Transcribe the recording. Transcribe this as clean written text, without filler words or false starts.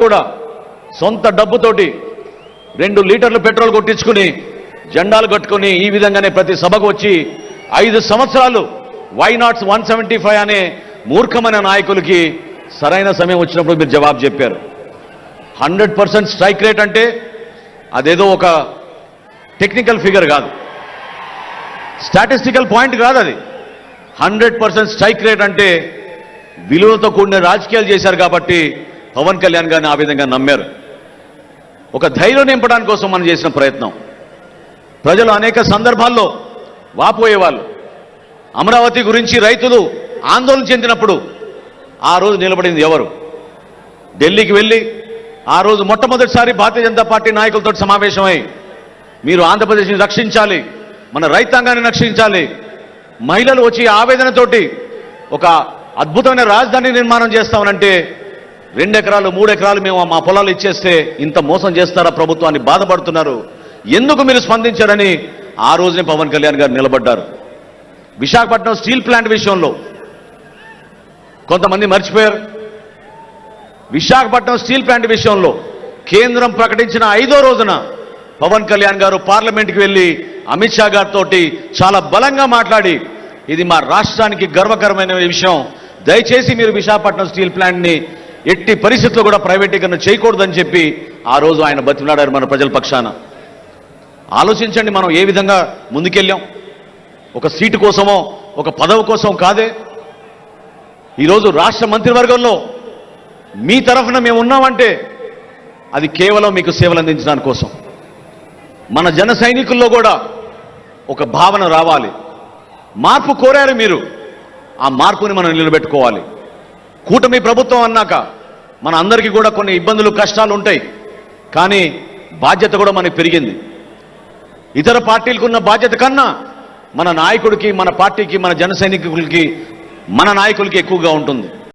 కూడా సొంత డబ్బుతోటి 2 లీటర్లు పెట్రోల్ కొట్టించుకుని జెండాలు కట్టుకుని ఈ విధంగానే ప్రతి సభకు వచ్చి 5 సంవత్సరాలు వై నాట్ 175 అనే మూర్ఖమైన నాయకులకి సరైన సమయం వచ్చినప్పుడు మీరు జవాబు చెప్పారు. 100% స్ట్రైక్ రేట్ అంటే అదేదో ఒక టెక్నికల్ ఫిగర్ కాదు, స్టాటిస్టికల్ పాయింట్ కాదు, అది 100% స్ట్రైక్ రేట్ అంటే విలువలతో కూడిన రాజకీయాలు చేశారు కాబట్టి పవన్ కళ్యాణ్ గారిని ఆ విధంగా నమ్మారు. ఒక ధైర్యం నింపడానికి కోసం మనం చేసిన ప్రయత్నం. ప్రజలు అనేక సందర్భాల్లో వాపోయేవాళ్ళు. అమరావతి గురించి రైతులు ఆందోళన చెందినప్పుడు ఆ రోజు నిలబడింది ఎవరు? ఢిల్లీకి వెళ్ళి ఆ రోజు మొట్టమొదటిసారి భారతీయ జనతా పార్టీ నాయకులతో సమావేశమై మీరు ఆంధ్రప్రదేశ్ని రక్షించాలి, మన రైతాంగాన్ని రక్షించాలి, మహిళలు వచ్చి ఆవేదనతోటి ఒక అద్భుతమైన రాజధాని నిర్మాణం చేస్తామనంటే 2 ఎకరాలు 3 ఎకరాలు మేము మా పొలాలు ఇచ్చేస్తే ఇంత మోసం చేస్తారా ప్రభుత్వాన్ని బాధపడుతున్నారు, ఎందుకు మీరు స్పందించారని ఆ రోజునే పవన్ కళ్యాణ్ గారు నిలబడ్డారు. విశాఖపట్నం స్టీల్ ప్లాంట్ విషయంలో కొంతమంది మర్చిపోయారు. విశాఖపట్నం స్టీల్ ప్లాంట్ విషయంలో కేంద్రం ప్రకటించిన 5వ రోజున పవన్ కళ్యాణ్ గారు పార్లమెంట్కి వెళ్ళి అమిత్ షా గారితో చాలా బలంగా మాట్లాడి ఇది మా రాష్ట్రానికి గర్వకరమైన విషయం, దయచేసి మీరు విశాఖపట్నం స్టీల్ ప్లాంట్ని ఎట్టి పరిస్థితుల్లో కూడా ప్రైవేటీకరణ చేయకూడదని చెప్పి ఆ రోజు ఆయన బతిమలాడారు మన ప్రజల పక్షాన. ఆలోచించండి, మనం ఏ విధంగా ముందుకెళ్ళాం. ఒక సీటు కోసమో ఒక పదవి కోసం కాదే. ఈరోజు రాష్ట్ర మంత్రివర్గంలో మీ తరఫున మేము ఉన్నామంటే అది కేవలం మీకు సేవలు అందించడానికి కోసం. మన జన సైనికుల్లో కూడా ఒక భావన రావాలి. మార్పు కోరారు మీరు, ఆ మార్పుని మనం నిలబెట్టుకోవాలి. కూటమి ప్రభుత్వం అన్నాక మన అందరికీ కూడా కొన్ని ఇబ్బందులు కష్టాలు ఉంటాయి, కానీ బాధ్యత కూడా మనకి పెరిగింది. ఇతర పార్టీలకు ఉన్న బాధ్యత కన్నా మన నాయకుడికి, మన పార్టీకి, మన జన సైనికులకి, మన నాయకులకి ఎక్కువగా ఉంటుంది.